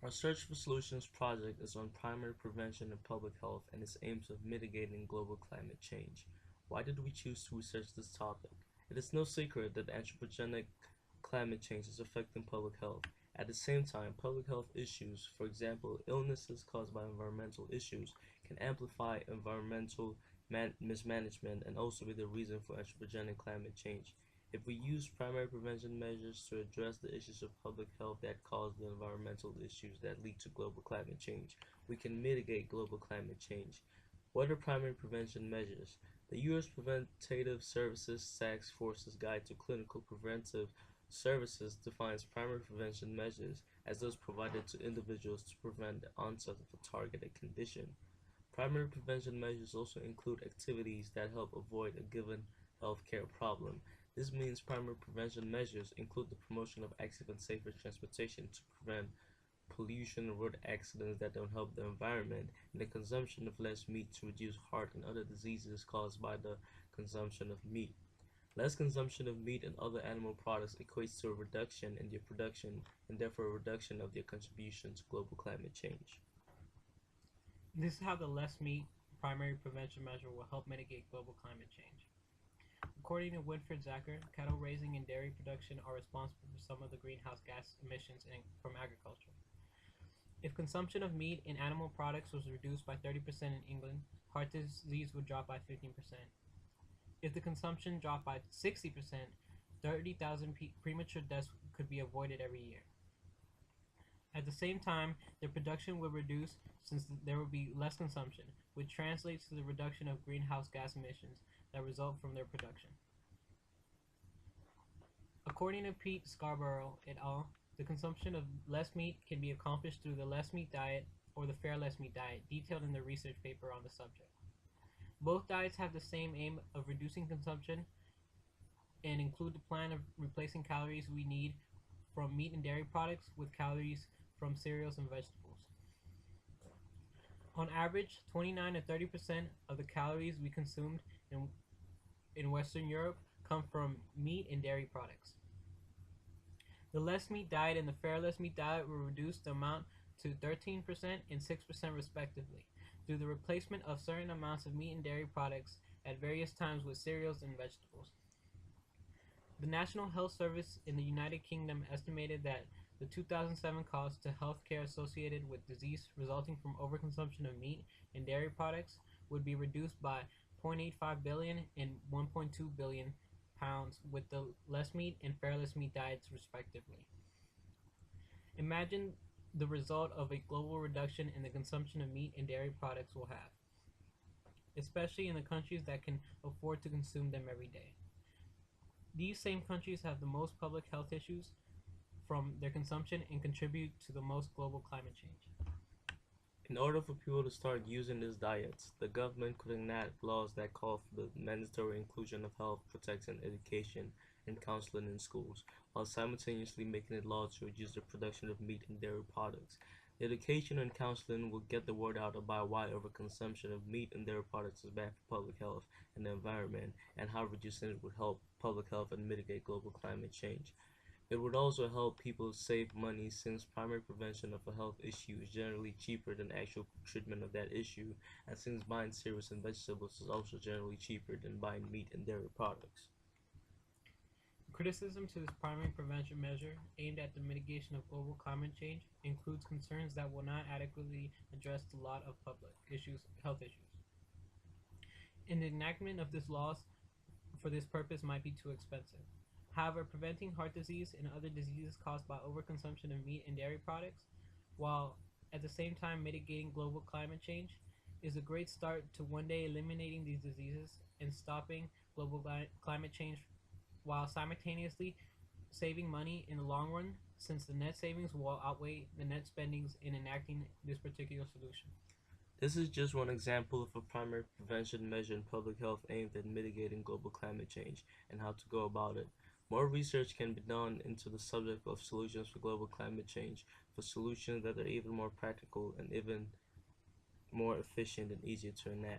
Our Search for Solutions project is on primary prevention and public health and its aims of mitigating global climate change. Why did we choose to research this topic? It is no secret that anthropogenic climate change is affecting public health. At the same time, public health issues, for example, illnesses caused by environmental issues, can amplify environmental mismanagement and also be the reason for anthropogenic climate change. If we use primary prevention measures to address the issues of public health that cause the environmental issues that lead to global climate change, we can mitigate global climate change. What are primary prevention measures? The U.S. Preventative Services Task Force's Guide to Clinical Preventive Services defines primary prevention measures as those provided to individuals to prevent the onset of a targeted condition. Primary prevention measures also include activities that help avoid a given healthcare problem. This means primary prevention measures include the promotion of active and safer transportation to prevent pollution, road accidents that don't help the environment, and the consumption of less meat to reduce heart and other diseases caused by the consumption of meat. Less consumption of meat and other animal products equates to a reduction in their production and therefore a reduction of their contribution to global climate change. This is how the less meat primary prevention measure will help mitigate global climate change. According to Winfried Zacher, cattle raising and dairy production are responsible for some of the greenhouse gas emissions from agriculture. If consumption of meat and animal products was reduced by 30% in England, heart disease would drop by 15%. If the consumption dropped by 60%, 30,000 premature deaths could be avoided every year. At the same time, their production would reduce since there would be less consumption, which translates to the reduction of greenhouse gas emissions that result from their production. According to Pete Scarborough et al., the consumption of less meat can be accomplished through the less meat diet or the fair less meat diet, detailed in the research paper on the subject. Both diets have the same aim of reducing consumption and include the plan of replacing calories we need from meat and dairy products with calories from cereals and vegetables. On average, 29 to 30% of the calories we consumed in Western Europe come from meat and dairy products. The less meat diet and the fair less meat diet will reduce the amount to 13% and 6% respectively through the replacement of certain amounts of meat and dairy products at various times with cereals and vegetables. The National Health Service in the United Kingdom estimated that the 2007 cost to healthcare associated with disease resulting from overconsumption of meat and dairy products would be reduced by 0.85 billion and 1.2 billion pounds with the less meat and fair less meat diets respectively. Imagine the result of a global reduction in the consumption of meat and dairy products will have, especially in the countries that can afford to consume them every day. These same countries have the most public health issues from their consumption and contribute to the most global climate change. In order for people to start using these diets, the government could enact laws that call for the mandatory inclusion of health, protection, education, and counseling in schools, while simultaneously making it law to reduce the production of meat and dairy products. Education and counseling will get the word out about why overconsumption of meat and dairy products is bad for public health and the environment, and how reducing it would help public health and mitigate global climate change. It would also help people save money since primary prevention of a health issue is generally cheaper than actual treatment of that issue, and since buying cereals and vegetables is also generally cheaper than buying meat and dairy products. Criticism to this primary prevention measure aimed at the mitigation of global climate change includes concerns that will not adequately address the lot of public health issues. And the enactment of this laws for this purpose might be too expensive. However, preventing heart disease and other diseases caused by overconsumption of meat and dairy products, while at the same time mitigating global climate change, is a great start to one day eliminating these diseases and stopping global climate change while simultaneously saving money in the long run, since the net savings will outweigh the net spendings in enacting this particular solution. This is just one example of a primary prevention measure in public health aimed at mitigating global climate change and how to go about it. More research can be done into the subject of solutions for global climate change, for solutions that are even more practical and even more efficient and easier to enact.